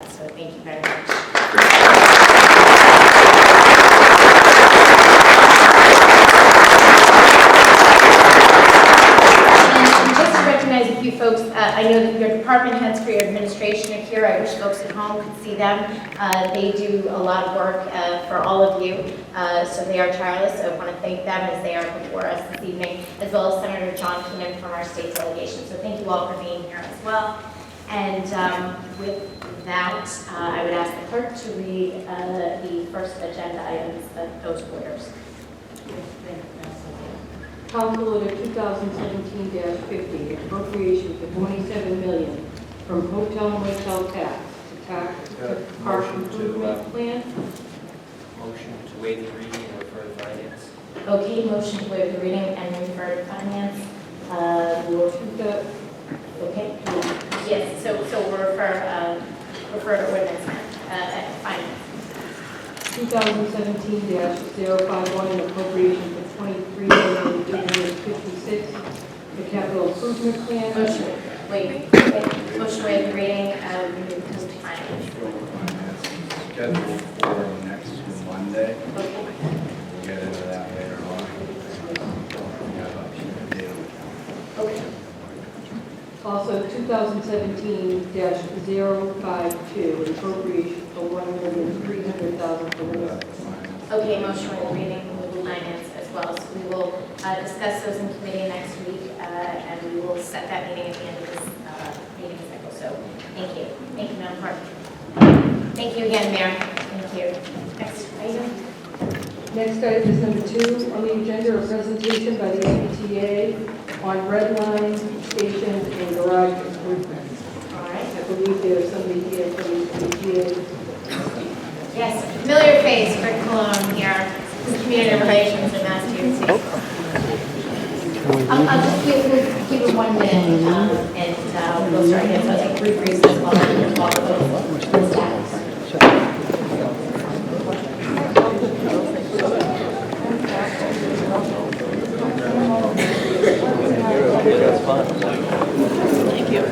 So thank you very much. And just to recognize a few folks, I know that your department heads for your administration are here. I wish folks at home could see them. They do a lot of work for all of you, so they are tireless. So I want to thank them as they are before us this evening, as well as Senator John Keenan from our state delegation. So thank you all for being here as well. And with that, I would ask the clerk to read the first agenda items, those orders. Council Order 2017-50, appropriation for $27 million from hotel motel tax to tax park improvement plan. Motion to waive the reading and refer to finance. Okay, motion to waive the reading and refer to finance. Okay. Yes. So we'll refer to ordinance finance. 2017-051, an appropriation for $23,256 for capital improvement plan. Motion to waive the reading and move to finance. Scheduled for next Monday. Okay. We'll get into that later on. Okay. Also, 2017-052, an appropriation for $1,300,000 for water. Okay, motion with reading, move to finance as well. So we will discuss those in committee next week, and we will set that meeting at the end of this meeting cycle. So thank you. Thank you, Madam Clerk. Thank you again, Mayor. Thank you. Next item. Next item is number 2 on the agenda, a presentation by the MBTA on red line stations and garage improvements. All right. I believe there's somebody here from the MBTA. Yes, familiar face, Rick Cologne here, Community Relations in Massachusetts. I'll just give it 1 minute, and we'll start again. So I'll take a brief recess while the status. That's fun. Thank you.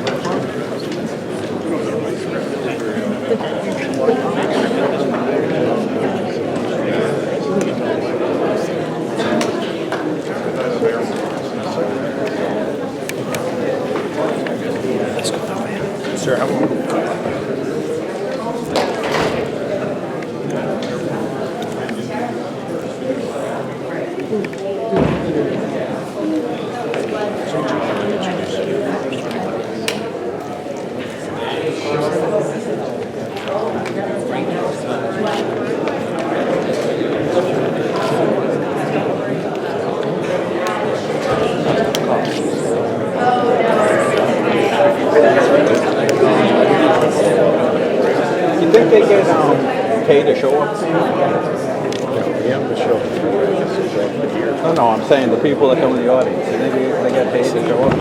Let's go that way. Sir, I won't. You think they get paid to show up? Yeah, the show. No, I'm saying the people that come in the audience. You think they get paid to show up?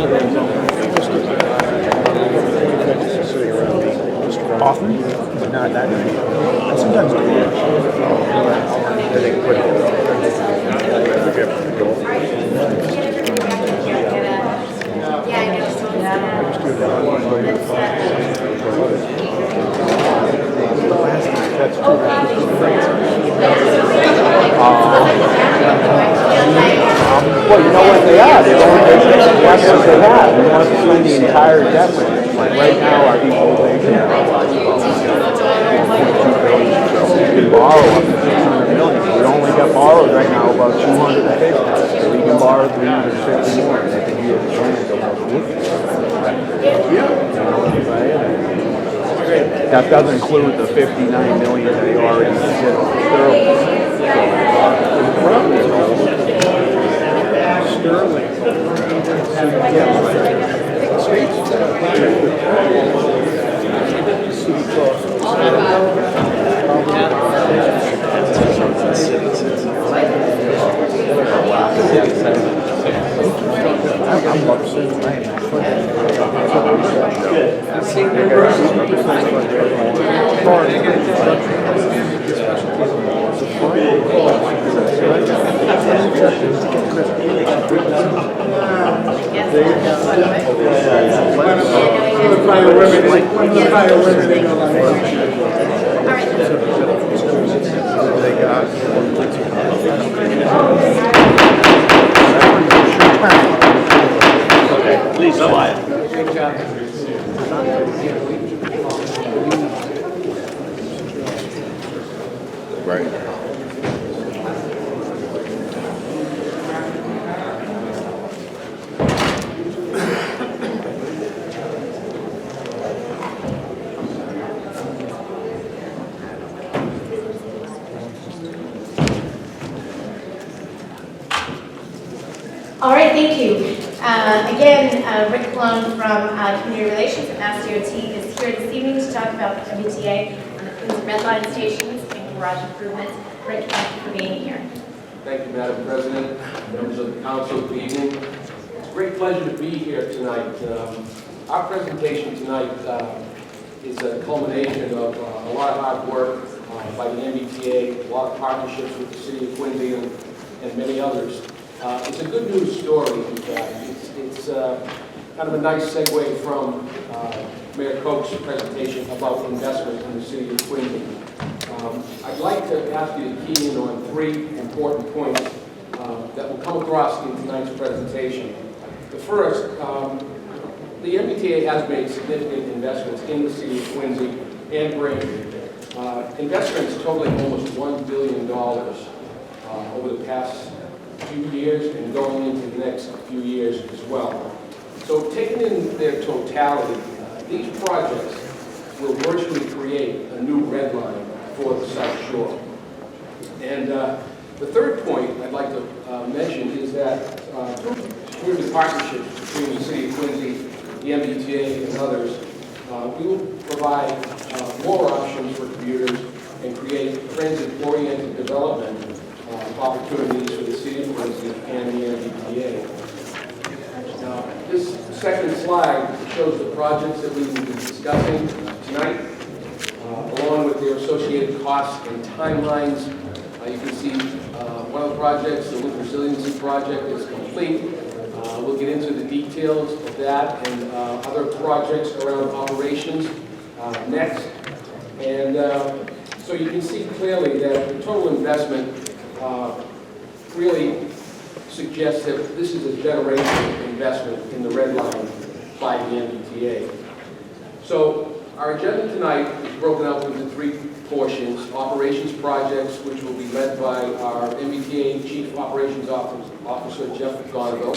Sitting around me. Often? But not that many. And sometimes they do. I think put Well, you know what they are. They're only that's what they have. You want to spend the entire debt with it. Like right now, our equalization is you can borrow up to $600 million. We only got borrowed right now about $250. So we can borrow $350 more. And they can be able to that doesn't include the $59 million they already did on Sterling. Yes. Please, quiet. Right. All right, thank you. Again, Rick Colon from Community Relations at Mass DOT is here this evening to talk about the MBTA on the Quincy Red Line stations and garage improvements. Rick, thank you for being here. Thank you, Madam President, members of the council, good evening. It's a great pleasure to be here tonight. Our presentation tonight is a culmination of a lot of hard work by the MBTA, a lot of partnerships with the city of Quincy and many others. It's a good news story, in fact. It's kind of a nice segue from Mayor Koch's presentation about investment in the city of Quincy. I'd like to ask you to key in on three important points that will come across in tonight's presentation. The first, the MBTA has made significant investments in the city of Quincy and Braintree. Investments totaling almost $1 billion over the past few years and going into the next few years as well. So taken in their totality, these projects will virtually create a new red line for the South Shore. And the third point I'd like to mention is that through the partnerships between the City of Quincy, the MBTA, and others, we will provide more options for commuters and create transit-oriented development opportunities for the City of Quincy and the MBTA. Now, this second slide shows the projects that we will be discussing tonight, along with their associated costs and timelines. You can see one of the projects, the Winter Resiliency Project, is complete. We'll get into the details of that and other projects around operations next. And so you can see clearly that the total investment really suggests that this is a generational investment in the red line by the MBTA. So our agenda tonight is broken up into three portions: operations projects, which will be led by our MBTA Chief Operations Officer, Jeff Gonville;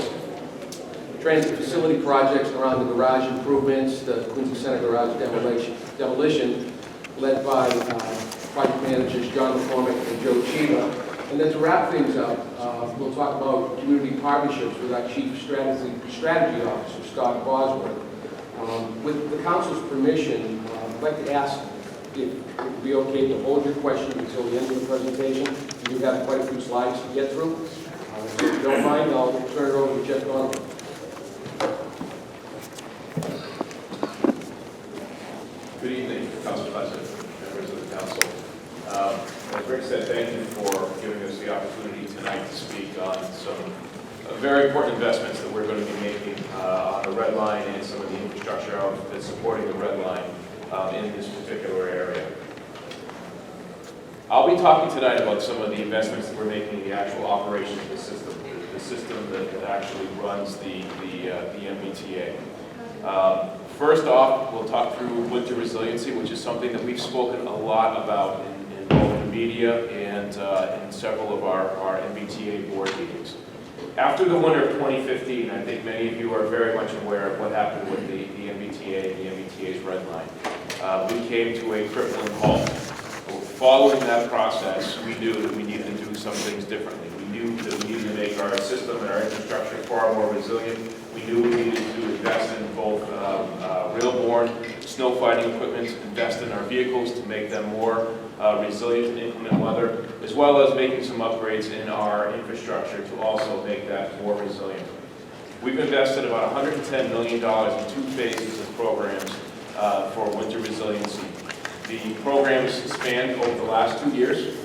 transit facility projects around the garage improvements, the Quincy Center garage demolition, led by project managers John McCormick and Joe Chiva. And then to wrap things up, we'll talk about community partnerships with our Chief Strategy Officer, Scott Bosworth. With the council's permission, I'd like to ask if it would be okay to hold your questions until the end of the presentation. We do have quite a few slides to get through. So if you don't mind, I'll turn it over to Jeff Donovan. Good evening, Council President, members of the council. As Rick said, thank you for giving us the opportunity tonight to speak on some very important investments that we're going to be making on the red line and some of the infrastructure that's supporting the red line in this particular area. I'll be talking tonight about some of the investments that we're making in the actual operation of the system that actually runs the MBTA. First off, we'll talk through winter resiliency, which is something that we've spoken a lot about in both the media and in several of our MBTA board meetings. After the winter of 2015, I think many of you are very much aware of what happened with the MBTA and the MBTA's red line. We came to a crippling halt. Following that process, we knew that we needed to do some things differently. We knew that we needed to make our system and our infrastructure far more resilient. We knew we needed to invest in both rail-borne snow fighting equipment, invest in our vehicles to make them more resilient to inclement weather, as well as making some upgrades in our infrastructure to also make that more resilient. We've invested about $110 million in 2 phases of programs for winter resiliency. The programs spanned over the last 2 years.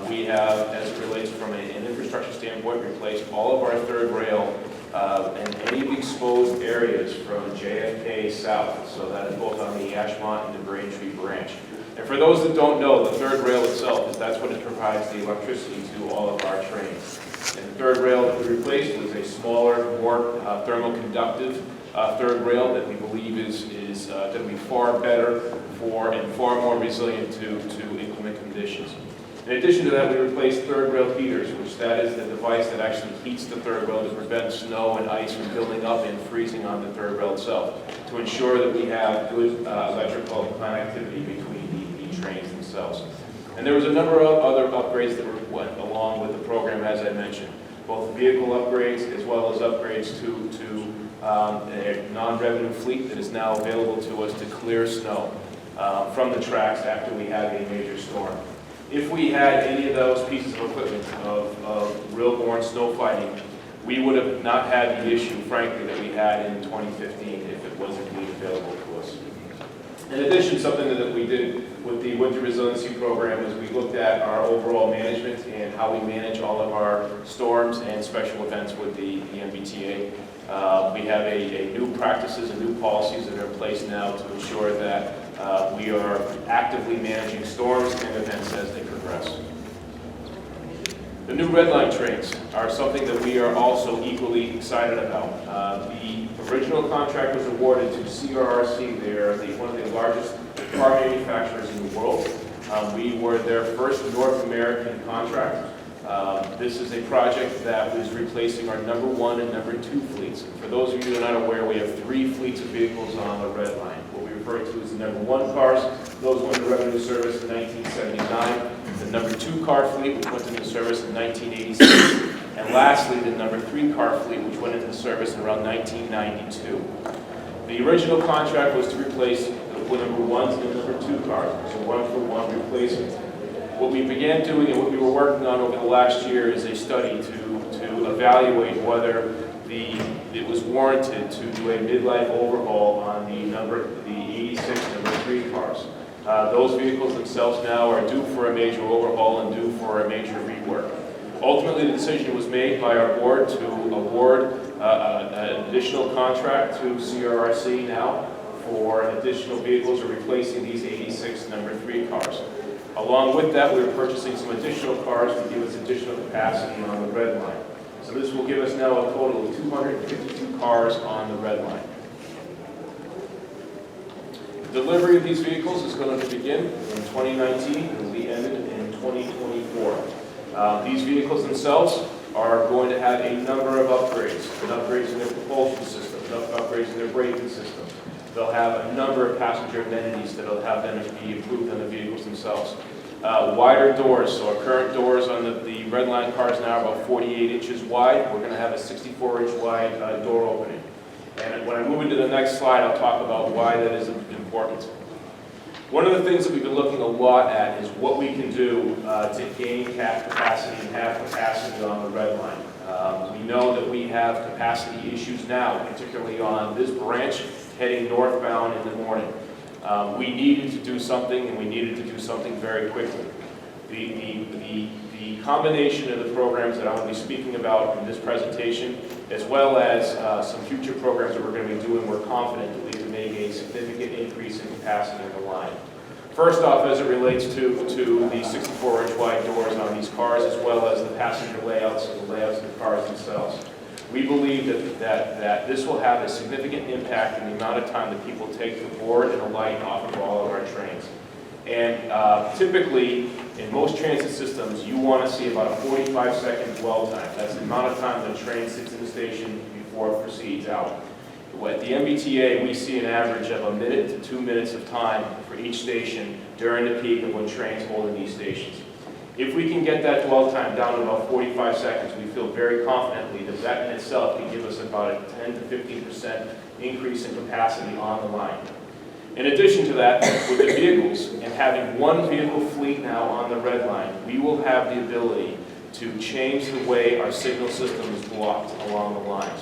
We have, as it relates from an infrastructure standpoint, replaced all of our third rail and any exposed areas from JFK south. So that is both on the Ashmont and the Braintree branch. And for those that don't know, the third rail itself, that's what it provides the electricity to all of our trains. And the third rail that we replaced was a smaller, more thermal-conductive third rail that we believe is going to be far better for and far more resilient to inclement conditions. In addition to that, we replaced third rail heaters, which that is the device that actually heats the third rail to prevent snow and ice from building up and freezing on the third rail itself, to ensure that we have good electrical connectivity between the trains themselves. And there was a number of other upgrades that went along with the program, as I mentioned, both vehicle upgrades as well as upgrades to a non-revenue fleet that is now available to us to clear snow from the tracks after we have a major storm. If we had any of those pieces of equipment of real-born snow fighting, we would have not had the issue, frankly, that we had in 2015 if it wasn't being available to us. In addition, something that we did with the Winter Resiliency Program is we looked at our overall management and how we manage all of our storms and special events with the MBTA. We have a new practices and new policies that are in place now to ensure that we are actively managing storms and events as they progress. The new red line trains are something that we are also equally excited about. The original contract was awarded to CRRC. They are one of the largest car manufacturers in the world. We were their first North American contract. This is a project that was replacing our number 1 and number 2 fleets. For those of you that are not aware, we have 3 fleets of vehicles on the red line. What we refer to as the number 1 cars, those went into revenue service in 1979. The number 2 car fleet, which went into service in 1986. And lastly, the number 3 car fleet, which went into service in around 1992. The original contract was to replace the number 1s and the number 2 cars, so 1-for-1 replacement. What we began doing and what we were working on over the last year is a study to evaluate whether it was warranted to do a midlife overhaul on the 86 number 3 cars. Those vehicles themselves now are due for a major overhaul and due for a major rework. Ultimately, the decision was made by our board to award an additional contract to CRRC now for additional vehicles or replacing these 86 number 3 cars. Along with that, we are purchasing some additional cars to give us additional capacity on the red line. So this will give us now a total of 252 cars on the red line. The delivery of these vehicles is going to begin in 2019 and will be ended in 2024. These vehicles themselves are going to have a number of upgrades, upgrades in their propulsion system, upgrades in their braking system. They'll have a number of passenger amenities that will have them be improved on the vehicles themselves. Wider doors, so our current doors on the red line cars now are about 48 inches wide. We're going to have a 64-inch wide door opening. And when I move into the next slide, I'll talk about why that is important. One of the things that we've been looking a lot at is what we can do to gain capacity and have capacity on the red line. We know that we have capacity issues now, particularly on this branch heading northbound in the morning. We needed to do something, and we needed to do something very quickly. The combination of the programs that I will be speaking about in this presentation, as well as some future programs that we're going to be doing, we're confident that we can make a significant increase in capacity on the line. First off, as it relates to the 64-inch wide doors on these cars, as well as the passenger layouts and the layouts of the cars themselves. We believe that this will have a significant impact in the amount of time that people take the board and the light off of all of our trains. And typically, in most transit systems, you want to see about a 45-second dwell time. That's the amount of time the train sits in the station before it proceeds out. At the MBTA, we see an average of 1 minute to 2 minutes of time for each station during the peak of when trains hold in these stations. If we can get that dwell time down to about 45 seconds, we feel very confidently that that in itself can give us about a 10 to 15% increase in capacity on the line. In addition to that, with the vehicles and having one vehicle fleet now on the red line, we will have the ability to change the way our signal system is blocked along the lines.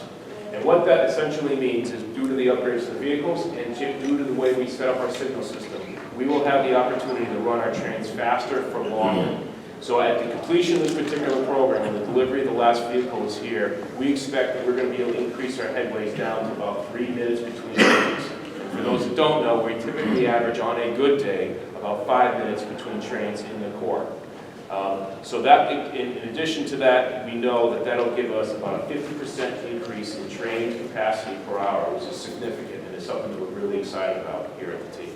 And what that essentially means is due to the upgrades to the vehicles and due to the way we set up our signal system, we will have the opportunity to run our trains faster for longer. So at the completion of this particular program, and the delivery of the last vehicle is here, we expect that we're going to be able to increase our headways down to about 3 minutes between trains. For those that don't know, we typically average on a good day about 5 minutes between trains in the core. So that, in addition to that, we know that that'll give us about a 50% increase in train capacity per hour, which is significant and is something that we're really excited about here at the team.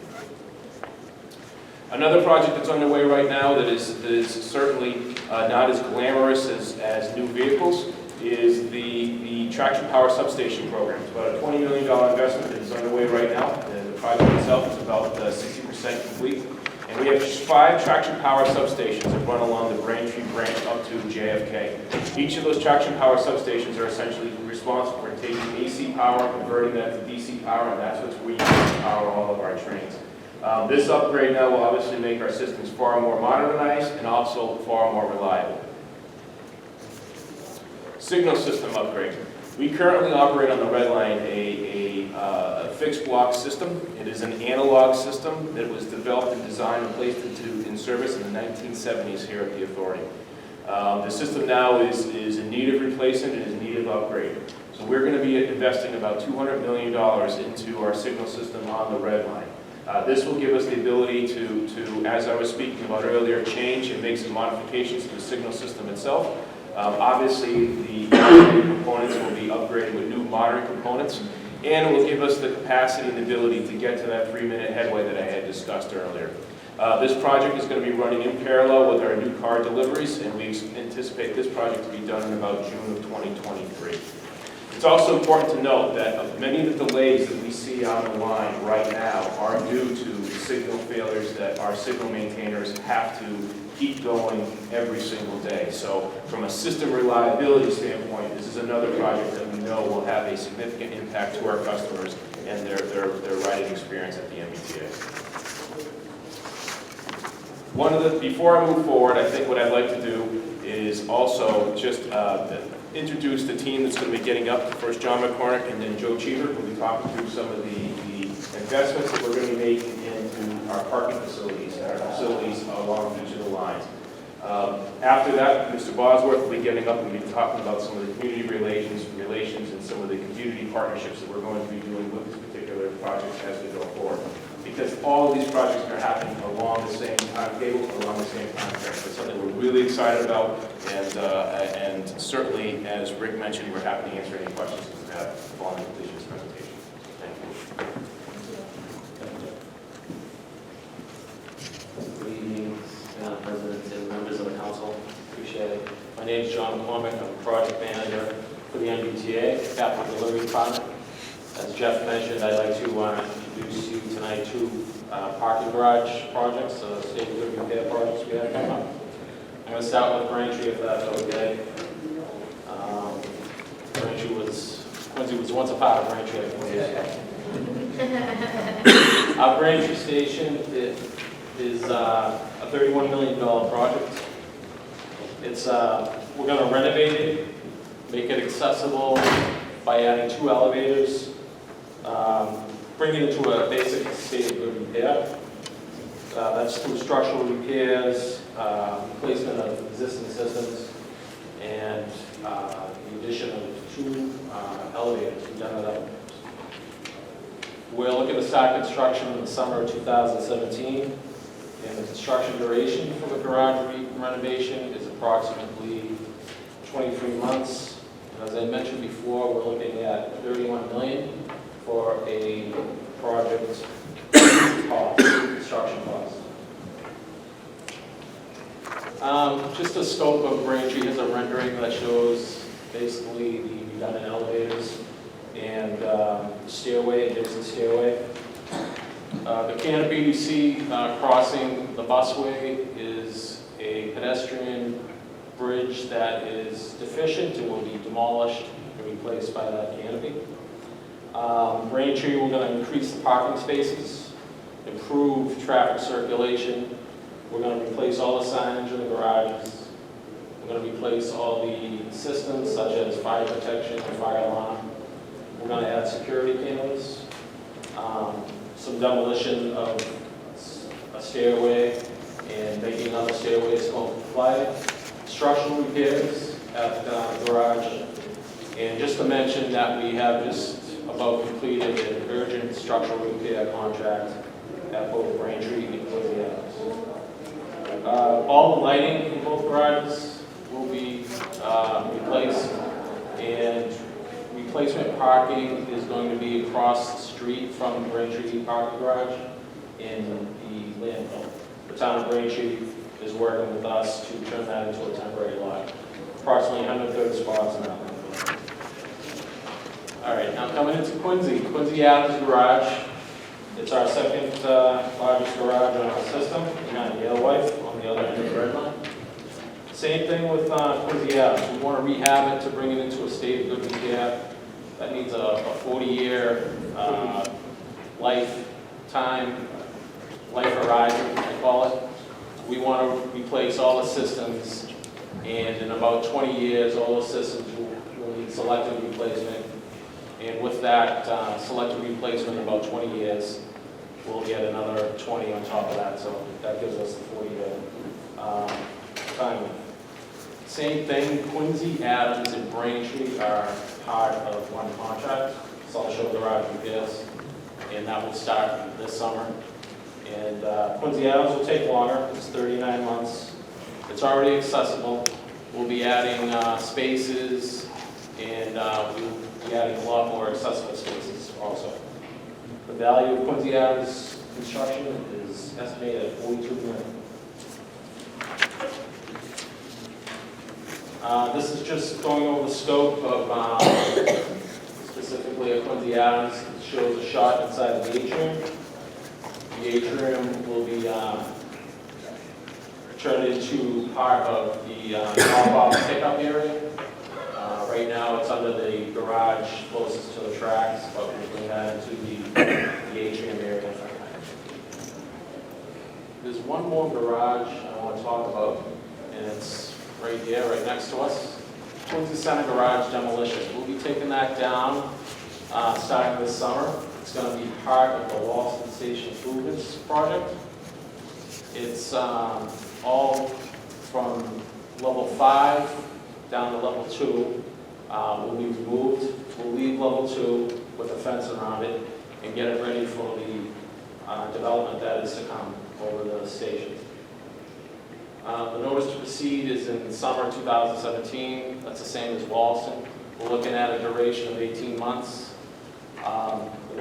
Another project that's underway right now that is certainly not as glamorous as new vehicles is the traction power substation program. It's about a $20 million investment that is underway right now. And the project itself is about 60% complete. And we have 5 traction power substations that run along the Braintree branch up to JFK. Each of those traction power substations are essentially responsible for taking AC power, converting that to DC power, and that's what we use to power all of our trains. This upgrade now will obviously make our systems far more modernized and also far more reliable. Signal system upgrade. We currently operate on the Red Line a fixed block system. It is an analog system that was developed and designed and placed in service in the 1970s here at the authority. The system now is in need of replacement and is in need of upgrade. So we're going to be investing about $200 million into our signal system on the Red Line. This will give us the ability to, as I was speaking about earlier, change and make some modifications to the signal system itself. Obviously, the components will be upgraded with new modern components, and it will give us the capacity and the ability to get to that 3-minute headway that I had discussed earlier. This project is going to be running in parallel with our new car deliveries, and we anticipate this project to be done in about June of 2023. It's also important to note that many of the delays that we see on the line right now are due to signal failures that our signal maintainers have to keep going every single day. So from a system reliability standpoint, this is another project that we know will have a significant impact to our customers and their riding experience at the MBTA. Before I move forward, I think what I'd like to do is also just introduce the team that's going to be getting up. First John McCormick and then Joe Cheever will be talking through some of the investments that we're going to be making into our parking facilities and our facilities along each of the lines. After that, Mr. Bosworth will be getting up and be talking about some of the community relations and some of the community partnerships that we're going to be doing with this particular project as we go forward. Because all of these projects are happening along the same timetable, along the same time frame. It's something we're really excited about, and certainly, as Rick mentioned, we're happy to answer any questions that you have following completion of this presentation. Thank you. Good evening, Madam President and members of the council. Appreciate it. My name is John McCormick. I'm Project Manager for the MBTA, Capital Delivery Department. As Jeff mentioned, I'd like to introduce you tonight to parking garage projects, state good repair projects we have coming up. I'm going to start with Braintree, if that's okay. Quincy was once a part of Braintree, I believe. Our Braintree station is a $31 million project. We're going to renovate it, make it accessible by adding 2 elevators, bring it into a basic state of good repair. That's through structural repairs, replacement of existing systems, and the addition of 2 elevators, redundant elevators. We're looking to start construction in the summer of 2017, and the construction duration for the garage renovation is approximately 23 months. And as I mentioned before, we're looking at $31 million for a project cost, construction cost. Just the scope of Braintree is a rendering that shows basically the redundant elevators and the stairway, adjacent stairway. The canopy you see crossing the busway is a pedestrian bridge that is deficient and will be demolished and replaced by that canopy. Braintree, we're going to increase the parking spaces, improve traffic circulation. We're going to replace all the signage in the garages. We're going to replace all the systems such as fire protection and fire alarm. We're going to add security cameras, some demolition of a stairway, and making other stairways compliant. Structural repairs at the garage. And just to mention that we have just about completed an urgent structural repair contract at both Braintree and Quincy Adams. All the lighting in both garages will be replaced, and replacement parking is going to be across the street from the Braintree parking garage in the landfill. The town of Braintree is working with us to turn that into a temporary lot. Approximately 130 spots in that landfill. All right, now coming into Quincy Adams Garage. It's our second largest garage on our system, behind the Alewife on the other end of the red line. Same thing with Quincy Adams. We want to rehab it to bring it into a state of good repair. That means a 40-year life horizon, I call it. We want to replace all the systems, and in about 20 years, all those systems will need selective replacement. And with that selective replacement in about 20 years, we'll get another 20 on top of that, so that gives us the 40-year time. Same thing, Quincy Adams and Braintree are part of one contract, South Shore Garage Repairs, and that will start this summer. And Quincy Adams will take longer, it's 39 months. It's already accessible. We'll be adding spaces, and we'll be adding a lot more accessible spaces also. The value of Quincy Adams construction is estimated at $42 million. This is just going over the scope of specifically at Quincy Adams. It shows a shot inside the atrium. The atrium will be turned into part of the drop-off pickup area. Right now it's under the garage closest to the tracks, but we'll bring that into the atrium area. There's one more garage I want to talk about, and it's right here, right next to us. Quincy Center Garage demolition. We'll be taking that down starting this summer. It's going to be part of the Walston Station improvements project. It's all from level 5 down to level 2 will be removed. We'll leave level 2 with a fence around it and get it ready for the development that is to come over the station. The notice to proceed is in summer 2017. That's the same as Walston. We're looking at a duration of 18 months. A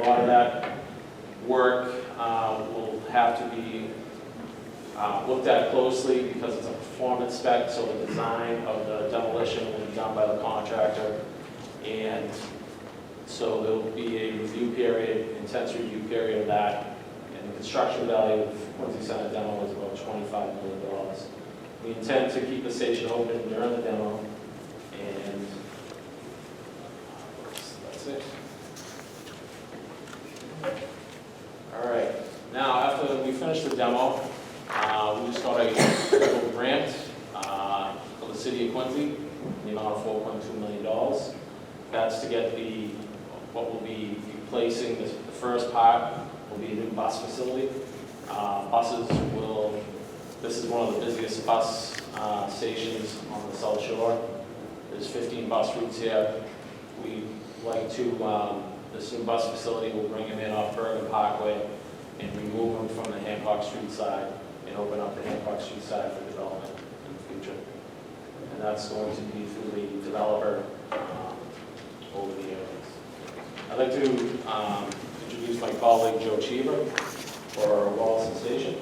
lot of that work will have to be looked at closely because it's a performance spec, so the design of the demolition will be done by the contractor. And so there will be a review period, intense review period of that. And the construction value of Quincy Center demo is about $25 million. We intend to keep the station open during the demo, and that's it. All right, now after we finish the demo, we just got a federal grant for the city of Quincy, in the amount of $4.2 million. That's to get what will be replacing the first part will be a new bus facility. This is one of the busiest bus stations on the South Shore. There's 15 bus routes here. We like to, this new bus facility will bring them in off Bergen Parkway and remove them from the Hancock Street side and open up the Hancock Street side for development in the future. And that's going to be through the developer over the areas. I'd like to introduce my colleague Joe Cheever for Walston Station.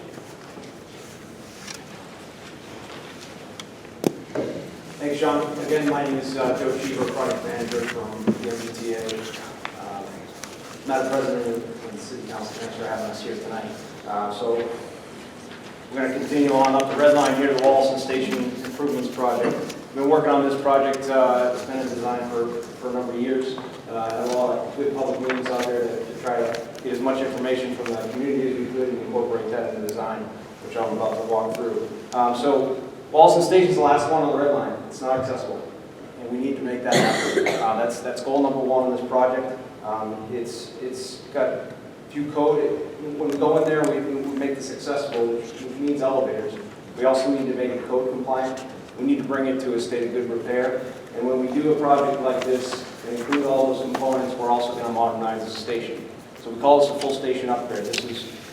Thanks, Sean. Again, my name is Joe Cheever, Project Manager from the MBTA. Madam President and City Council, thanks for having us here tonight. So we're going to continue on up the red line here, the Walston Station Improvements Project. We've been working on this project, it's been in design for a number of years. Had a lot of good public meetings out there to try to get as much information from the community as we could and incorporate that in the design, which I'm about to walk through. So Walston Station is the last one on the red line. It's not accessible, and we need to make that happen. That's goal number one in this project. It's got a few code. When we go in there, we to make this accessible, which means elevators, we also need to make it code compliant. We need to bring it to a state of good repair. And when we do a project like this and include all those components, we're also going to modernize the station. So we call this a full station upgrade. This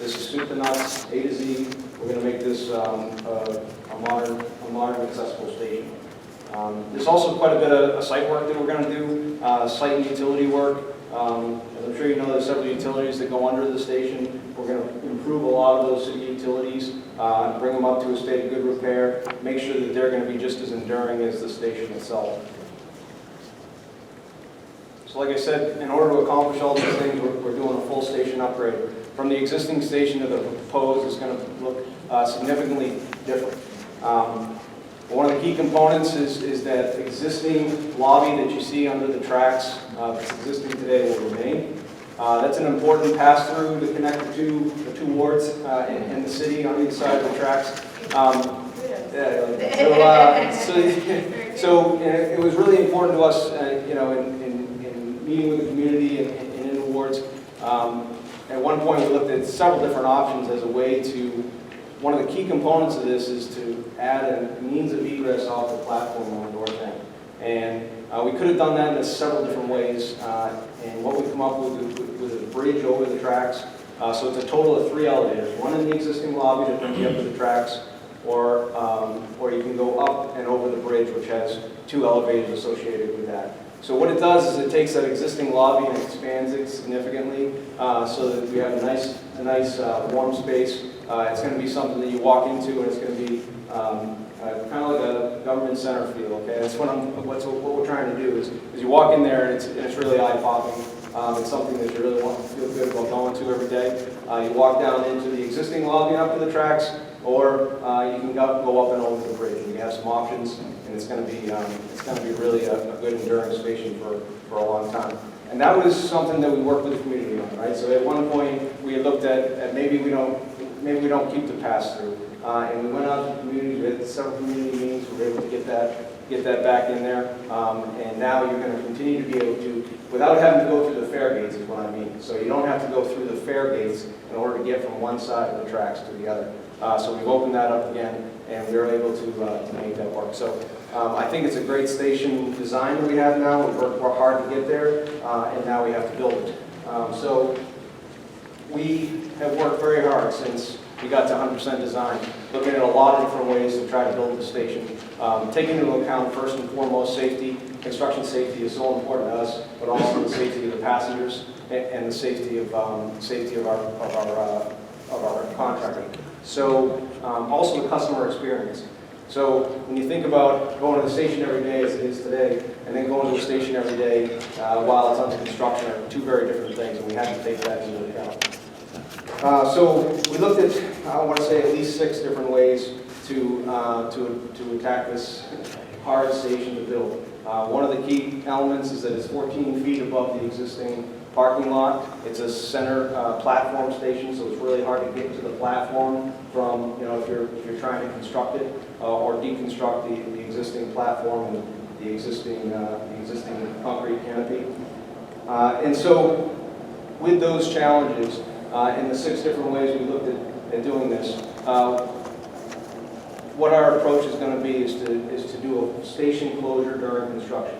is soup to nuts, A to Z. We're going to make this a modern, accessible station. There's also quite a bit of site work that we're going to do, site and utility work. As I'm sure you know, there's several utilities that go under the station. We're going to improve a lot of those city utilities, bring them up to a state of good repair, make sure that they're going to be just as enduring as the station itself. So like I said, in order to accomplish all these things, we're doing a full station upgrade. From the existing station to the proposed is going to look significantly different. One of the key components is that existing lobby that you see under the tracks that's existing today will remain. That's an important pass-through to connect the two wards in the city on each side of the tracks. So it was really important to us, in meeting with the community and in the wards. At one point, we looked at several different options as a way to. One of the key components of this is to add a means of egress off the platform on the north end. And we could have done that in several different ways. And what we come up with a bridge over the tracks. So it's a total of 3 elevators. One in the existing lobby to bring you up to the tracks, or you can go up and over the bridge, which has 2 elevators associated with that. So what it does is it takes that existing lobby and expands it significantly so that we have a nice warm space. It's going to be something that you walk into, and it's going to be kind of like a government center feel. Okay, that's what we're trying to do is you walk in there and it's really eye-popping. It's something that you really want to feel good about going to every day. You walk down into the existing lobby and up to the tracks, or you can go up and over the bridge. And we have some options, and it's going to be really a good enduring station for a long time. And that was something that we worked with the community on, right? So at one point we had looked at maybe we don't keep the pass-through, and we went out to the communities. We had several community meetings. We were able to get that back in there, and now you're going to continue to be able to, without having to go through the fare gates, is what I mean. So you don't have to go through the fare gates in order to get from one side of the tracks to the other. So we've opened that up again, and we were able to make that work. So I think it's a great station design that we have now. We've worked hard to get there, and now we have to build it. So we have worked very hard since we got to 100% design, looking at a lot of different ways to try to build the station. Taking into account, first and foremost, safety. Construction safety is so important to us, but also the safety of the passengers and the safety of our contractor. So also the customer experience. So when you think about going to the station every day as it is today, and then going to the station every day while it's under construction are 2 very different things, and we had to take that into account. So we looked at, I want to say, at least 6 different ways to attack this hard station to build. One of the key elements is that it's 14 feet above the existing parking lot. It's a center platform station, so it's really hard to get to the platform from, if you're trying to construct it or deconstruct the existing platform and the existing concrete canopy. And so with those challenges and the 6 different ways we looked at doing this, what our approach is going to be is to do a station closure during construction.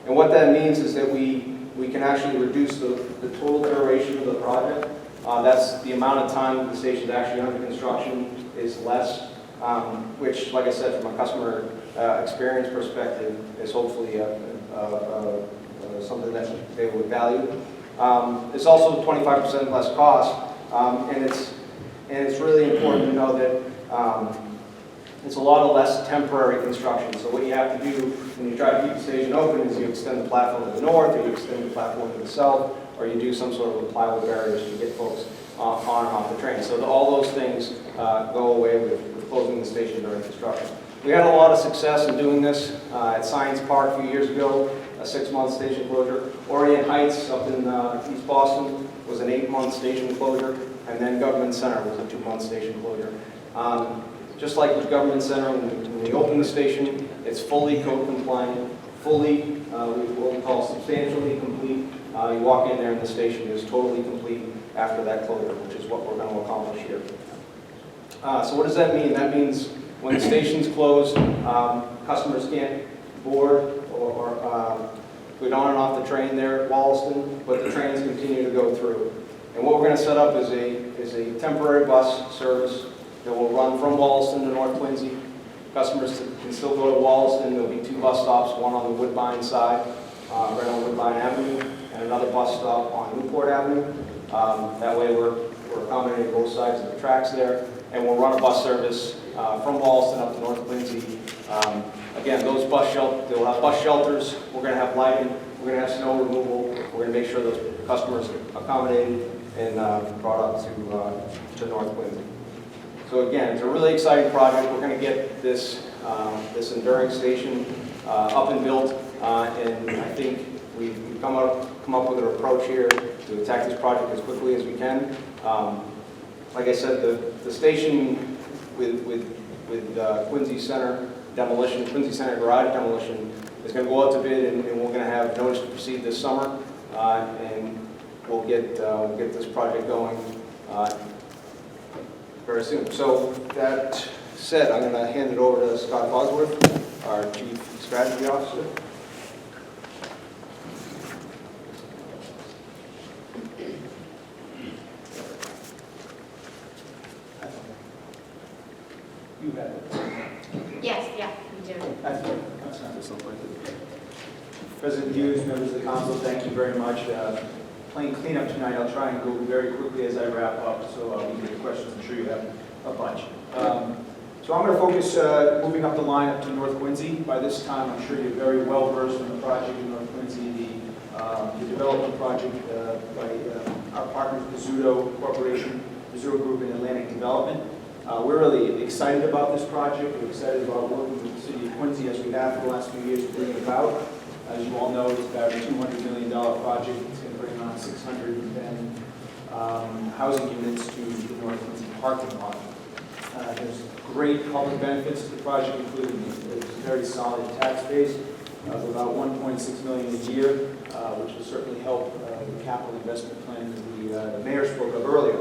And what that means is that we can actually reduce the total duration of the project. That's the amount of time the station is actually under construction is less, which, like I said, from a customer experience perspective, is hopefully something that they would value. It's also 25% less cost, and it's really important to know that it's a lot of less temporary construction. So what you have to do when you try to keep the station open is you extend the platform to the north, or you extend the platform to the south, or you do some sort of plywood barriers to get folks on and off the train. So all those things go away with closing the station during construction. We had a lot of success in doing this at Science Park a few years ago, a 6-month station closure. Orient Heights up in East Boston was an 8-month station closure, and then Government Center was a 2-month station closure. Just like with Government Center, when we open the station, it's fully code compliant, fully, what we call substantially complete. You walk in there and the station is totally complete after that closure, which is what we're going to accomplish here. So what does that mean? That means when the station's closed, customers can't board or go on and off the train there at Wollaston, but the trains continue to go through. And what we're going to set up is a temporary bus service that will run from Wollaston to North Quincy. Customers can still go to Wollaston. There'll be 2 bus stops, one on the Woodbine side, right on Woodbine Avenue, and another bus stop on Newport Avenue. That way we're accommodating both sides of the tracks there. And we'll run a bus service from Wollaston up to North Quincy. Again, those they'll have bus shelters. We're going to have lighting. We're going to have snow removal. We're going to make sure those customers are accommodated and brought up to North Quincy. So again, it's a really exciting project. We're going to get this enduring station up and built, and I think we've come up with an approach here to attack this project as quickly as we can. Like I said, the station with Quincy Center demolition, Quincy Center garage demolition, is going to go out to bid, and we're going to have notice to proceed this summer, and we'll get this project going very soon. So that said, I'm going to hand it over to Scott Bosworth, our Chief Strategy Officer. You have it. Yes, yeah, we do. That's not this look like it. President Hughes, members of the council, thank you very much. Playing cleanup tonight, I'll try and go very quickly as I wrap up, so we get questions. I'm sure you have a bunch. So I'm going to focus moving up the line up to North Quincy. By this time, I'm sure you're very well versed in the project in North Quincy, the development project by our partners, Pizzuto Corporation, Pizzuto Group in Atlantic Development. We're really excited about this project. We're excited about working with the city of Quincy as we have for the last few years to bring it about. As you all know, it's about a $200 million project. It's going to bring on 610 housing units to the North Quincy parking lot. There's great public benefits to the project, including a very solid tax base of about $1.6 million a year, which will certainly help the capital investment plan that the mayor spoke of earlier.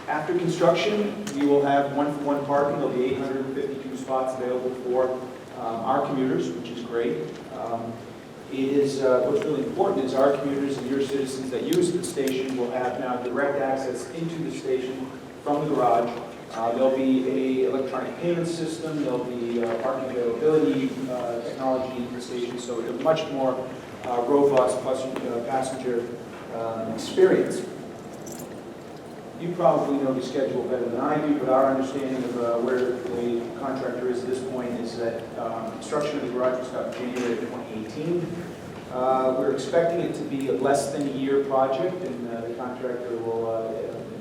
After construction, we will have one-for-one parking. There'll be 852 spots available for our commuters, which is great. What's really important is our commuters and your citizens that use the station will have now direct access into the station from the garage. There'll be an electronic payment system. There'll be parking availability technology in the station, so a much more robust passenger experience. You probably know the schedule better than I do, but our understanding of where the contractor is at this point is that construction of the garage will start in January of 2018. We're expecting it to be a less than a year project, and the contractor will,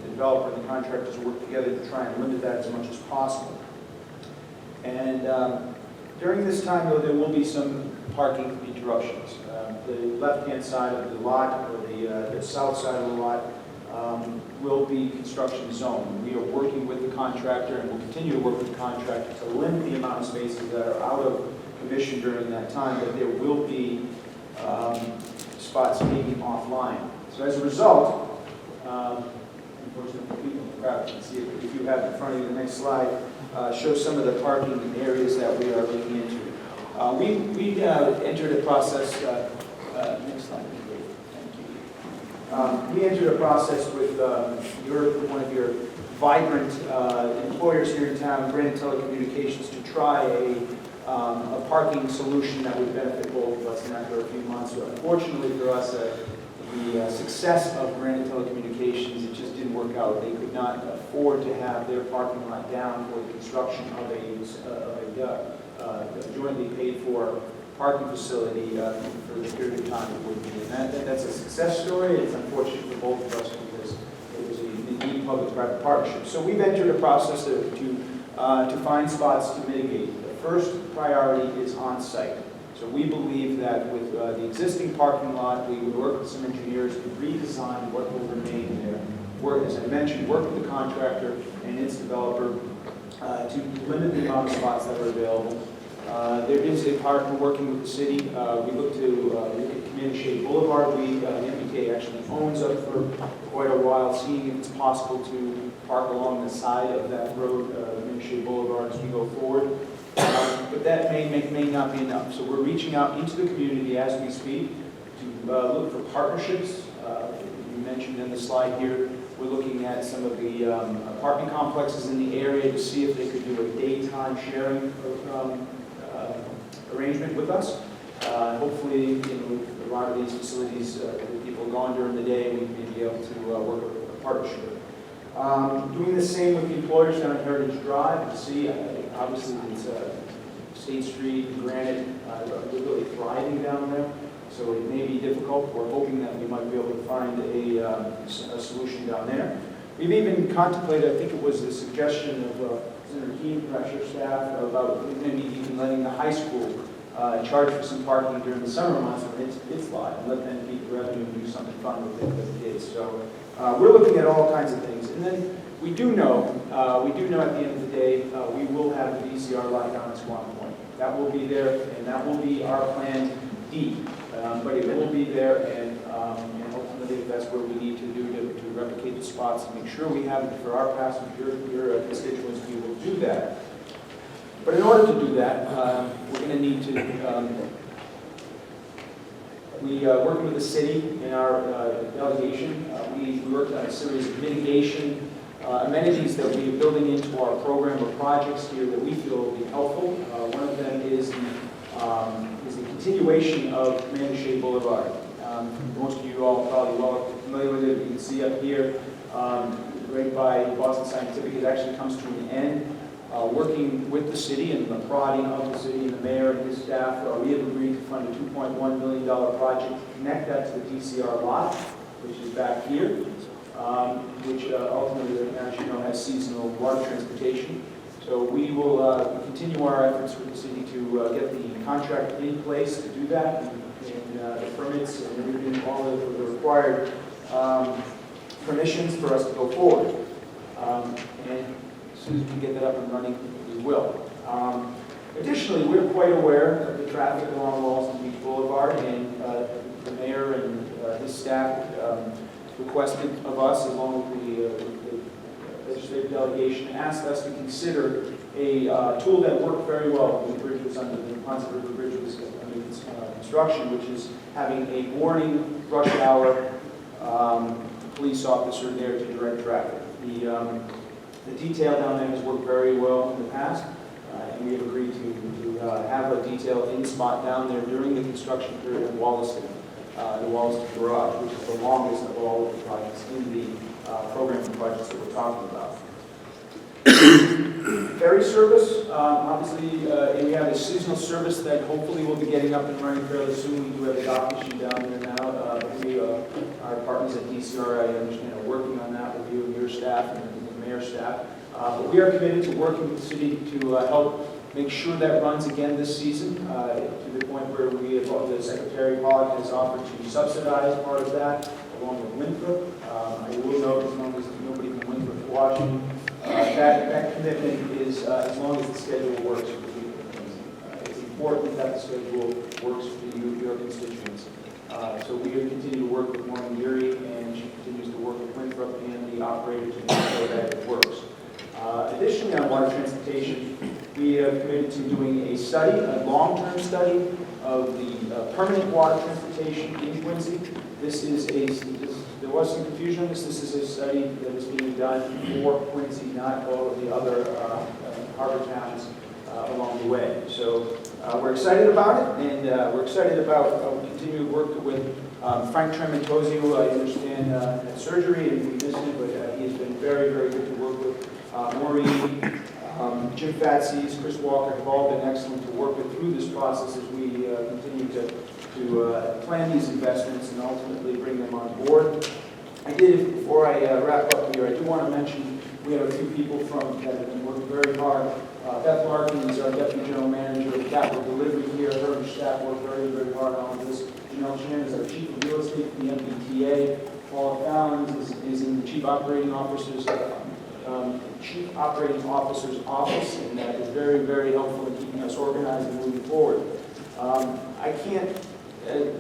the developer and the contractors will work together to try and limit that as much as possible. And during this time, though, there will be some parking interruptions. The left-hand side of the lot, or the south side of the lot, will be construction zone. We are working with the contractor and will continue to work with the contractor to limit the amount of spaces that are out of commission during that time, but there will be spots being offline. So as a result, unfortunately people in the crowd can see it, but if you have in front of you the next slide, shows some of the parking areas that we are looking into. We entered a process, next slide. We entered a process with one of your vibrant employers here in town, Granite Telecommunications, to try a parking solution that would benefit both of us, and after a few months. So unfortunately for us, the success of Granite Telecommunications, it just didn't work out. They could not afford to have their parking lot down for the construction of a jointly paid for parking facility for the period of time it would be. And that's a success story. It's unfortunate for both of us because it was a neat public-private partnership. So we've entered a process to find spots to mitigate. The first priority is on-site. So we believe that with the existing parking lot, we would work with some engineers to redesign what will remain there. Work, as I mentioned, work with the contractor and its developer to limit the amount of spots that are available. There is a partner working with the city. We look at Community Shade Boulevard. The MBTA actually owns up for quite a while, seeing if it's possible to park along the side of that road, Minnesota Boulevard, as we go forward. But that may not be enough. So we're reaching out into the community as we speak to look for partnerships. You mentioned in the slide here, we're looking at some of the apartment complexes in the area to see if they could do a daytime sharing arrangement with us. Hopefully, a lot of these facilities, people are gone during the day, we may be able to work a partnership. Doing the same with the employers down at Heritage Drive. You see, obviously, it's State Street and Granite are really thriving down there, so it may be difficult. We're hoping that we might be able to find a solution down there. We've even contemplated, I think it was the suggestion of Senator Keene, perhaps your staff, about maybe even letting the high school charge for some parking during the summer months when it's live, and let them keep the revenue and do something fun with it with the kids. So we're looking at all kinds of things. And then we do know at the end of the day, we will have the DCR lot down at Swan Point. That will be there, and that will be our plan D. But it will be there, and ultimately, if that's what we need to do to replicate the spots and make sure we have it for our passengers, your constituents, we will do that. But in order to do that, we're going to need to, working with the city in our delegation, we worked on a series of mitigation amenities that we are building into our program of projects here that we feel will be helpful. One of them is the continuation of Commander Shea Boulevard. Most of you all probably well familiar with it. You can see up here, right by Boston Scientific, it actually comes to an end. Working with the city and the prodding of the city and the mayor and his staff, we have agreed to fund a $2.1 million project to connect that to the DCR lot, which is back here, which ultimately, as you know, has seasonal water transportation. So we will continue our efforts with the city to get the contract in place to do that, and the permits and everything, all of the required permissions for us to go forward. And as soon as we get that up and running, we will. Additionally, we're quite aware of the traffic along Wallaston Beach Boulevard, and the mayor and his staff requested of us, along with the legislative delegation, asked us to consider a tool that worked very well when the bridge was under the Ponce River Bridge was under construction, which is having a morning rush hour police officer there to direct traffic. The detail down there has worked very well in the past, and we have agreed to have a detail in spot down there during the construction period of Wallaston, the Wallaston Garage, which is the longest of all of the projects in the program of projects that we're talking about. Ferry service, obviously, we have a seasonal service that hopefully will be getting up and running fairly soon. We do have a dock issue down there now. Our partners at DCR, I understand, are working on that with you and your staff and the mayor's staff. But we are committed to working with the city to help make sure that runs again this season, to the point where the Secretary Pollock has offered to subsidize part of that, along with Winthrop. I will note, as long as nobody from Winthrop is watching, that commitment is as long as the schedule works for you. It's important that the schedule works for you, your constituents. So we continue to work with Maureen Geary, and she continues to work with Winthrop and the operator to make sure that it works. Additionally, on water transportation, we have committed to doing a study, a long-term study of the permanent water transportation in Quincy. There was some confusion on this. This is a study that is being done for Quincy, not all of the other harbor towns along the way. So we're excited about it, and we're excited about we continue to work with Frank Trementozio. I understand had surgery, and we missed him, but he has been very, very good to work with. Maureen, Jim Fatsis, Chris Walker have all been excellent to work with through this process as we continue to plan these investments and ultimately bring them on board. Before I wrap up here, I do want to mention we have a few people that have been working very hard. Beth Larkin is our Deputy General Manager of Capital Delivery here. Her and her staff work very, very hard on this. Janelle Chan is our Chief of Real Estate for the MBTA. Paula Fallon is in the Chief Operating Officer's office, and that is very, very helpful in keeping us organized and moving forward.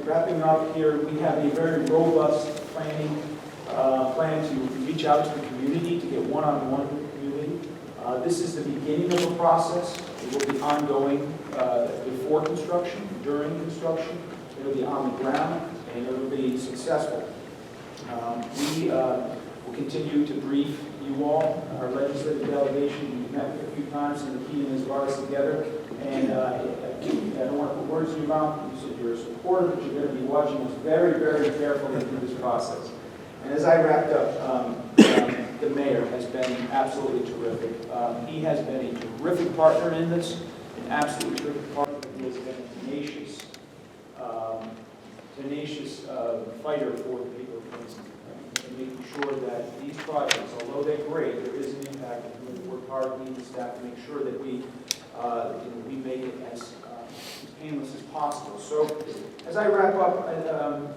Wrapping up here, we have a very robust plan to reach out to the community to get one-on-one with the community. This is the beginning of a process. It will be ongoing before construction, during construction. It will be on the ground, and it will be successful. We will continue to brief you all, our legislative delegation. We've met a few times, and the team has brought us together. And I don't want to put words in your mouth. You said you're a supporter, but you're going to be watching us very, very carefully through this process. And as I wrapped up, the mayor has been absolutely terrific. He has been a terrific partner in this, an absolutely terrific partner. He has been a tenacious fighter for the people of Quincy, and making sure that these projects, although they're great, there is an impact. And we work hard, we and staff, to make sure that we make it as painless as possible. So, as I wrap up,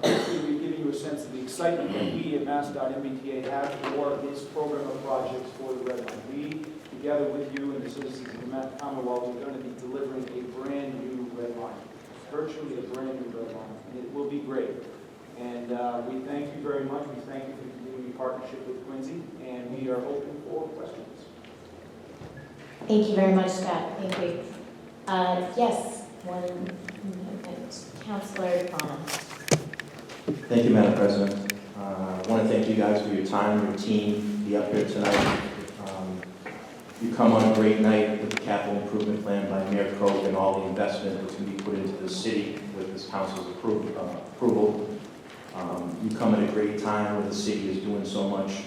hopefully we've given you a sense of the excitement that we at MassDOT MBTA have for this program of projects for the Red Line. We, together with you and the citizens of the Commonwealth, are going to be delivering a brand new Red Line, virtually a brand new Red Line, and it will be great. And we thank you very much. We thank you for the continuing partnership with Quincy, and we are open for questions. Thank you very much, Scott. Thank you. Yes, one minute. Councilor Plana. Thank you, Madam President. I want to thank you guys for your time, your team, be up here tonight. You come on a great night with the capital improvement plan by Mayor Croak and all the investment that's going to be put into the city with this council's approval. You come at a great time where the city is doing so much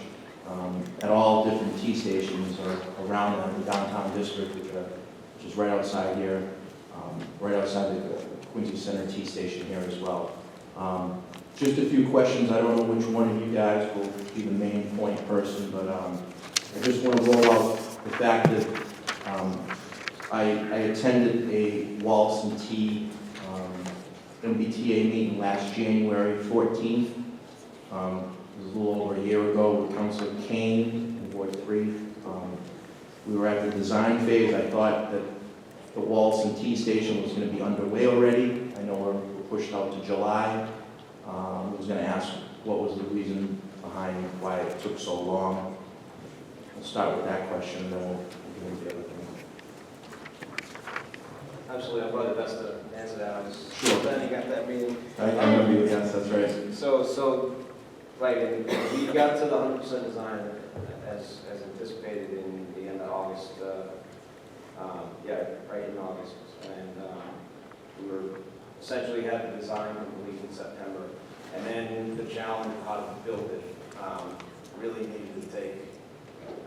at all different T stations around the downtown district, which is right outside here, right outside the Quincy Center T station here as well. Just a few questions. I don't know which one of you guys will be the main point person, but I just want to roll out the fact that I attended a Wallace and T MBTA meeting last January 14th. It was a little over a year ago with Councilor Kane in Ward 3. We were at the design phase. I thought that the Wallace and T station was going to be underway already. I know we're pushed out to July. I was going to ask what was the reason behind why it took so long. We'll start with that question, and then we'll get into the other thing. Absolutely, I'm probably the best to answer that. I was Sure. then you got that meeting. I remember you, yes, that's right. So, right, and we got to the 100% design as anticipated in the end of August. Right in August, and we were essentially had the design complete in September, and then the challenge of how to build it really needed to take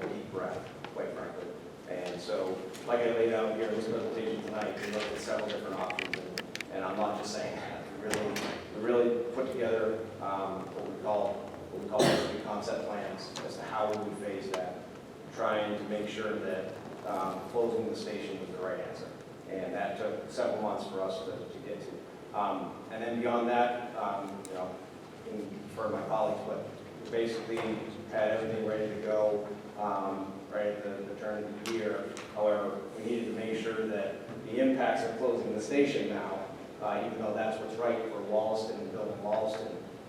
a deep breath, quite frankly. And so, like I laid out here in this presentation tonight, we looked at several different options, and I'm not just saying that. We really put together what we call concept plans as to how we would phase that, trying to make sure that closing the station was the right answer. And that took several months for us to get to. And then beyond that, for my colleagues, but basically had everything ready to go right at the turn of the year. However, we needed to make sure that the impacts of closing the station now, even though that's what's right for Wollaston and building Wollaston,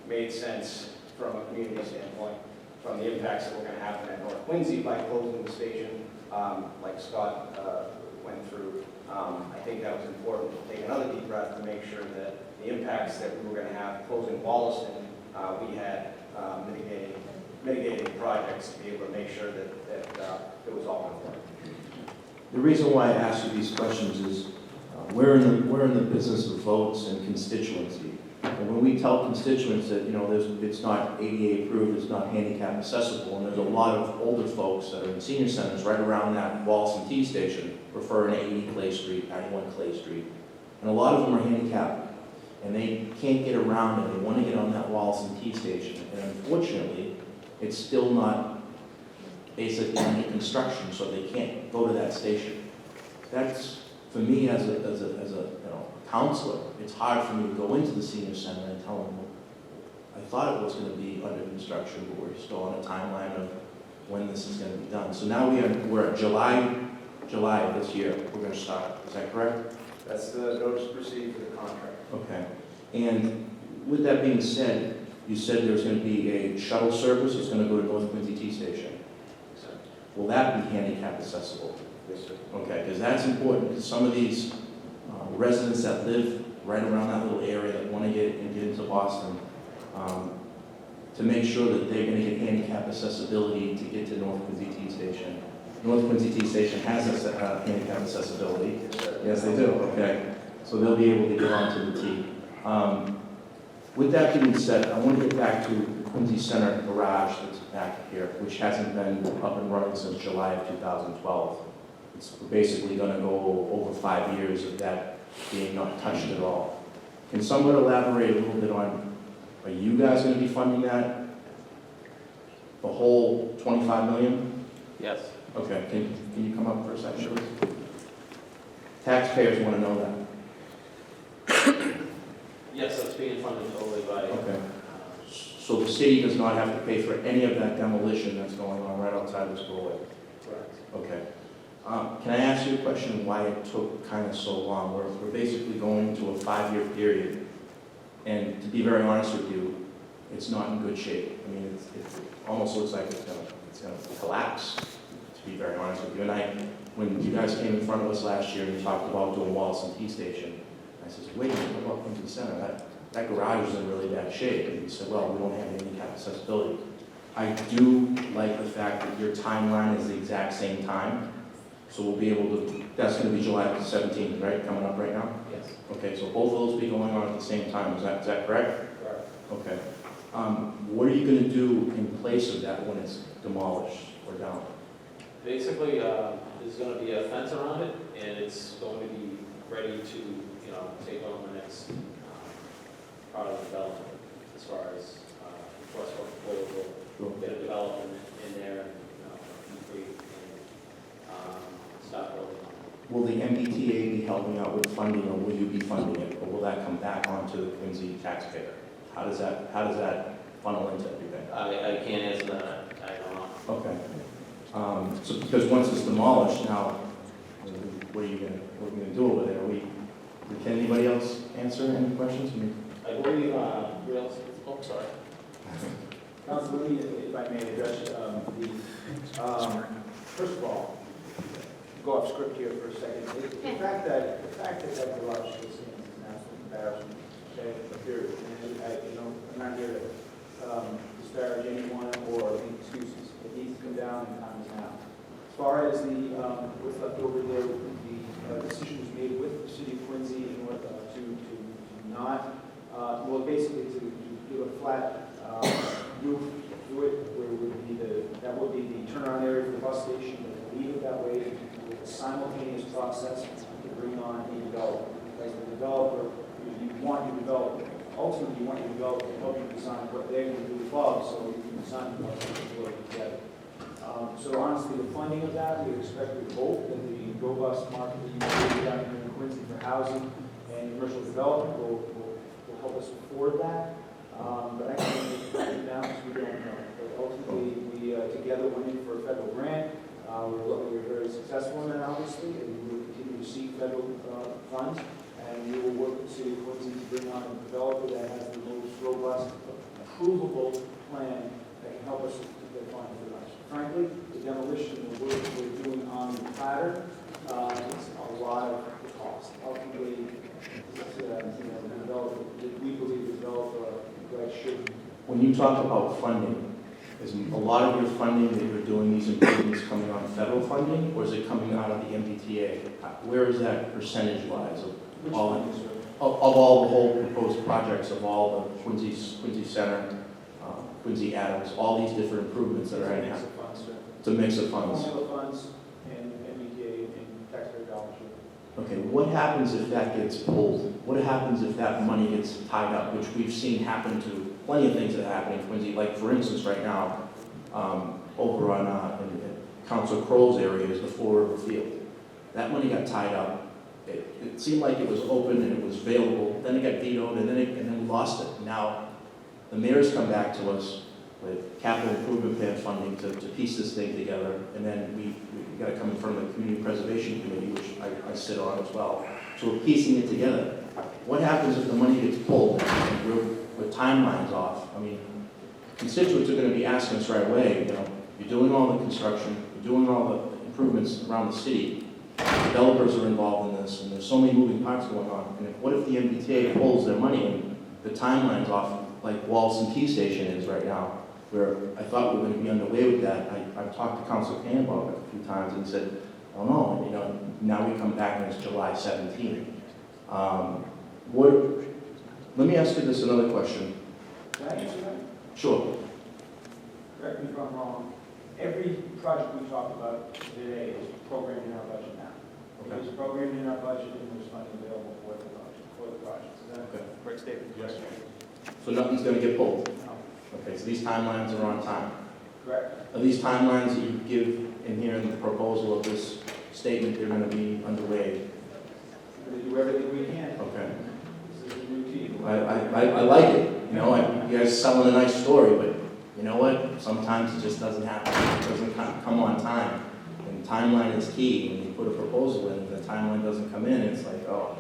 made sense from a community standpoint, from the impacts that were going to happen at North Quincy by closing the station, like Scott went through. I think that was important to take another deep breath to make sure that the impacts that we were going to have closing Wollaston, we had mitigating projects to be able to make sure that it was all in order. The reason why I ask you these questions is we're in the business of votes and constituency. And when we tell constituents that it's not ADA approved, it's not handicap accessible, and there's a lot of older folks that are in senior centers right around that Wallace and T station, referring to 80 Clay Street, 91 Clay Street, and a lot of them are handicapped, and they can't get around, and they want to get on that Wallace and T station, and unfortunately, it's still not basically under construction, so they can't go to that station. That's, for me as a counselor, it's hard for me to go into the senior center and tell them, I thought it was going to be under construction, but we're still on a timeline of when this is going to be done. So now we're at July of this year, we're going to start. Is that correct? That's the notice to proceed for the contract. Okay. And with that being said, you said there's going to be a shuttle service that's going to go to North Quincy T Station. will that be handicap accessible? Yes, sir. Okay, because that's important, because some of these residents that live right around that little area that want to get into Boston, to make sure that they're going to get handicap accessibility to get to North Quincy T Station. North Quincy T Station has handicap accessibility. Yes, they do, okay. So they'll be able to get onto the T. With that being said, I want to get back to the Quincy Center garage that's back here, which hasn't been up and running since July of 2012. It's basically going to go over 5 years of that being not touched at all. Can someone elaborate a little bit on, are you guys going to be funding that? The whole 25 million? Yes. Okay, can you come up for a second, please? Taxpayers want to know that. Yes, that's being funded totally by. Okay. So the city does not have to pay for any of that demolition that's going on right outside this doorway? Correct. Okay. Can I ask you a question why it took kind of so long? We're basically going to a 5-year period, and to be very honest with you, it's not in good shape. I mean, it almost looks like it's gonna collapse, to be very honest with you. And when you guys came in front of us last year and you talked about doing Wallaston T Station, I said, wait a minute, what about Quincy Center? That garage is in really bad shape. And you said, well, we don't have handicap accessibility. I do like the fact that your timeline is the exact same time. So we'll be able to, that's going to be July 17th, right? Coming up right now? Yes. Okay, so both of those be going on at the same time. Is that correct? Correct. Okay. What are you going to do in place of that when it's demolished or down? Basically, there's going to be a fence around it, and it's going to be ready to, take on the next part of the development as far as request for proposal, get a development in there, and complete and start building on it. Will the MBTA be helping out with funding, or will you be funding it, or will that come back onto the Quincy taxpayer? How does that funnel into everything? I can't answer that. I don't know. Okay. So because once it's demolished, now what are you gonna do over there? Can anybody else answer any questions? I believe, sorry. Council, let me, if I may address first of all, go off script here for a second. The fact that that garage still stands is an absolute embarrassment. Okay, period. And I'm not here to disparage anyone or make excuses. It needs to come down, and time is now. As far as what's left over there, the decision was made with the city of Quincy in order to not, well, basically to give a flat roof to it, where it would be that would be the turnaround area for the bus station, but leave it that way with a simultaneous process to bring on a developer. As the developer, you want your developer, ultimately you want your developer to help you design what they're going to do above, so you can design the bus station work together. So honestly, the funding of that, we expect, we hope that the robust market that you see down here in Quincy for housing and commercial development will help us afford that. But I can't make it now because we don't know. But ultimately, we together went in for a federal grant. We were very successful in that, obviously, and we will continue to seek federal funds. And we will work with the city of Quincy to bring on a developer that has the most robust, approvable plan that can help us get funding for us. Frankly, the demolition, the work we're doing on the platter, it's a lot of the cost. Ultimately, it's, the developer, we believe the developer should. When you talk about funding, is a lot of your funding that you're doing these improvements coming on federal funding, or is it coming out of the MBTA? Where is that percentage-wise of all the whole proposed projects of all the Quincy Center, Quincy Adams, all these different improvements that are in there? It's a mix of funds. Formula funds and MBTA and taxpayer dollars. Okay, what happens if that gets pulled? What happens if that money gets tied up, which we've seen happen to plenty of things that happen in Quincy, like for instance right now, over on in Council Crow's area is the Fall River Field. That money got tied up. It seemed like it was open and it was available, then it got vetoed and then we lost it. Now, the mayor's come back to us with capital improvement plan funding to piece this thing together, and then we got to come in front of the Community Preservation Committee, which I sit on as well. So we're piecing it together. What happens if the money gets pulled and we're timelines off? I mean, constituents are going to be asking us right away, you're doing all the construction, you're doing all the improvements around the city. Developers are involved in this, and there's so many moving parts going on. And what if the MBTA pulls their money and the timeline's off, like Wallaston Key Station is right now, where I thought we were going to be underway with that. I've talked to Council Pan about it a few times and said, oh no, you know, now we come back and it's July 17th. Let me ask you this another question. Can I answer that? Sure. Correct me if I'm wrong. Every project we talked about today is programmed in our budget now. Okay. It is programmed in our budget and there's funding available for the projects. Is that Okay. a correct statement? Yes. So nothing's going to get pulled? No. Okay, so these timelines are on time. Correct. Are these timelines that you give in here in the proposal of this statement, they're going to be underway? We're going to do everything we can. Okay. This is a new team. I like it. You know, you guys are selling a nice story, but you know what? Sometimes it just doesn't happen. It doesn't come on time. And timeline is key. When you put a proposal in, if the timeline doesn't come in, it's like, oh,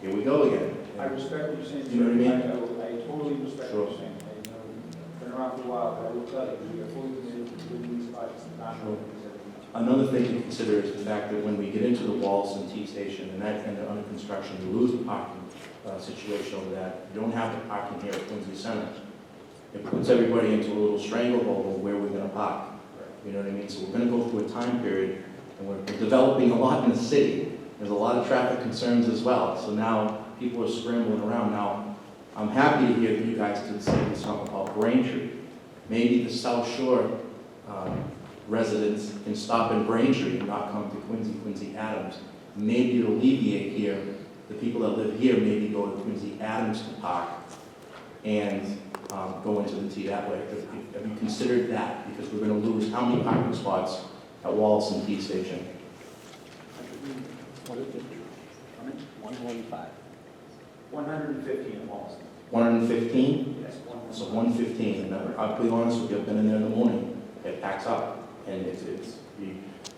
here we go again. I respect what you're saying. You know what I mean? I totally respect Sure. what you're saying. I know you've been around for a while, but I will tell you, we are fully committed to doing these projects and not Sure. doing these every month. Another thing to consider is the fact that when we get into the Wallaston T station and that end under construction, you lose the parking situation over that. You don't have the parking here at Quincy Center. It puts everybody into a little stranglehold of where we're going to park. You know what I mean? So we're going to go through a time period, and we're developing a lot in the city. There's a lot of traffic concerns as well. So now people are scrambling around. Now, I'm happy to hear that you guys did something called Braintree. Maybe the South Shore residents can stop in Braintree and not come to Quincy Adams. Maybe it'll alleviate here. The people that live here maybe go to Quincy Adams to park and go into the T that way. Have you considered that? Because we're going to lose how many parking spots at Wallaston T station? 145. 150 in Wallaston. 115? Yes, So 115, and I'll be honest with you, I've been in there in the morning, it packs up, and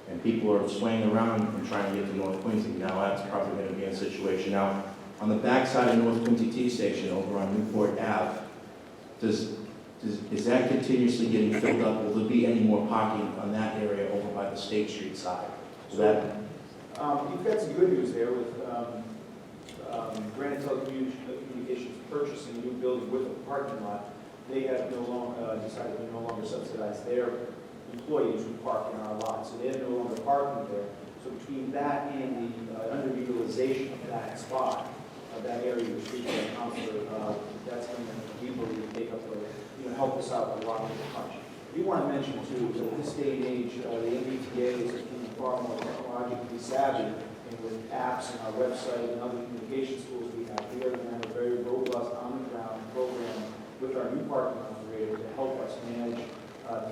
and people are swaying around and trying to get to North Quincy. Now that's probably going to be a situation. Now, on the backside of North Quincy T Station over on Newport Ave, is that continuously getting filled up? Will there be any more parking on that area over by the State Street side? Is that, You've got some good news there with Granite Telecommunications purchasing a new building with a parking lot. They have no longer decided to no longer subsidize their employees who park in our lot, so they're no longer parking there. So between that and the underutilization of that spot, that area of the street by Counselor, that's going to, we believe, take up help us out with a lot of the crunch. We want to mention too, that at this day and age, the MBTA is becoming far more technologically savvy, and with apps and our website and other communication tools we have, we are going to have a very robust on-the-ground program with our new parking operator to help us manage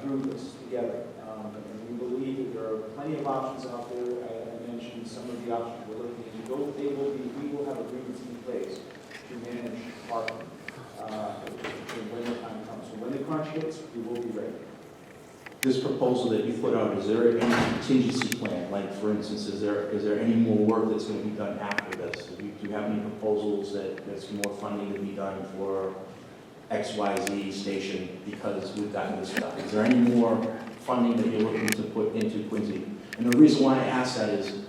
through this together. And we believe that there are plenty of options out there. I mentioned some of the options we're looking into. We will have agreements in place to manage parking when the time comes. So when the crunch hits, we will be ready. this proposal that you put out, is there any contingency plan? Like, for instance, is there any more work that's going to be done after this? Do you have any proposals that there's more funding to be done for XYZ station because we've gotten this stuff? Is there any more funding that you're looking to put into Quincy? And the reason why I ask that is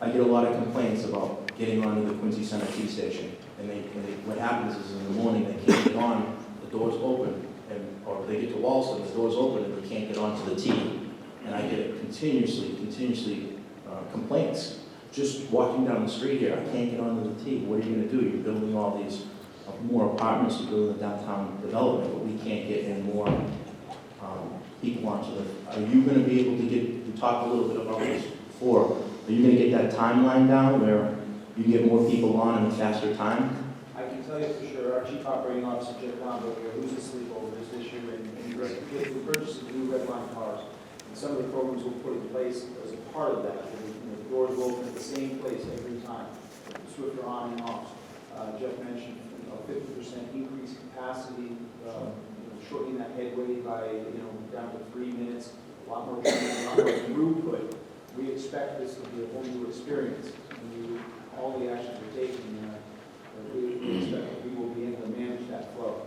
I get a lot of complaints about getting onto the Quincy Center T station. And what happens is in the morning they can't get on, the door's open, or they get to Wallaston, the door's open and they can't get onto the T. And I get continuously complaints. Just walking down the street here, I can't get onto the T. What are you going to do? You're building all these more apartments, you're building a downtown development, but we can't get any more people onto the. Are you going to be able to get? We talked a little bit about this before. Are you going to get that timeline down where you get more people on in a faster time? I can tell you for sure, our Chief Operating Officer, Jeff Convo, who's asleep over this issue, and we purchased new red line cars. And some of the programs we'll put in place as a part of that. The doors will open at the same place every time, swifter on and off. Jeff mentioned 50% increased capacity, shortening that headway by down to 3 minutes, a lot more throughput. We expect this to be a whole new experience. All the actions we're taking, we expect that we will be able to manage that flow.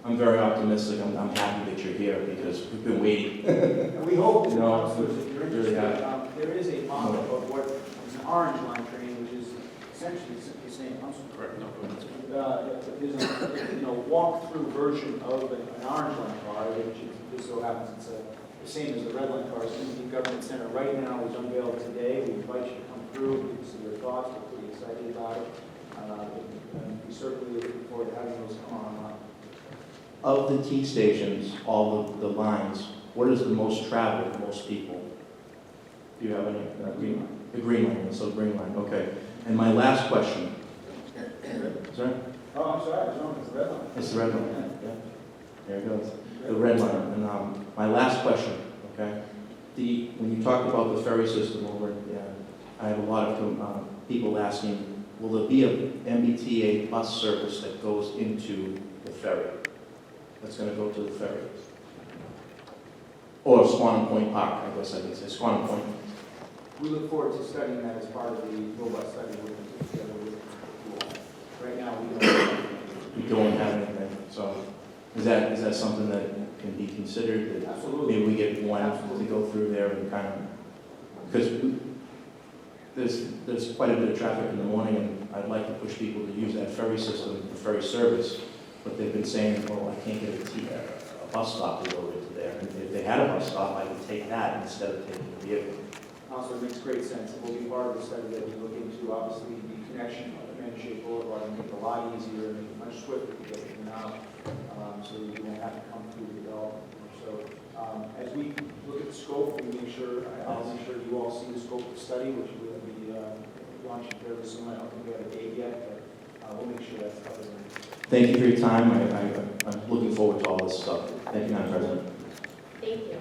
I'm very optimistic. I'm happy that you're here because we've been waiting. And we hope, No, counselors, if you're really interested, there is a model of what is an orange line train, which is essentially the same. Correct, no, go ahead. There's a walk-through version of an orange line car, which just so happens it's the same as the red line cars. The Government Center right now is unveiled today. We invite you to come through, we can see your thoughts. We're pretty excited about it. And we certainly looking forward to having those come online. Of the T stations, all of the lines, what is the most traveled, the most people? Do you have any? Green line. The green line, so green line, okay. And my last question. Sorry? Oh, I'm sorry, no, it's the red line. It's the red line, yeah. There it goes. The red line. And my last question, okay? When you talked about the ferry system over, I have a lot of people asking, will there be a MBTA bus service that goes into the ferry? That's going to go to the ferry? Or Swan Point Park, I guess I could say, Swan Point. We look forward to studying that as part of the robust study we're going to put together with you all. Right now, We don't have anything, so is that something that can be considered? That Absolutely. maybe we get one Absolutely. to go through there and kind of, because there's quite a bit of traffic in the morning, and I'd like to push people to use that ferry system, the ferry service, but they've been saying, well, I can't get a bus stop to go into there. And if they had a bus stop, I would take that instead of taking the vehicle. Also, it makes great sense. It will be part of the study that we look into. Obviously, the connection of the Manchester Boulevard will make it a lot easier and make it much swifter to get in and out, so that you won't have to come through the development. So, as we look at the scope, we make sure, I'll make sure you all see the scope of the study, which will be launching fairly soon. I don't think we have a date yet, but we'll make sure that's covered. Thank you for your time. I'm looking forward to all this stuff. Thank you, Madam President. Thank you.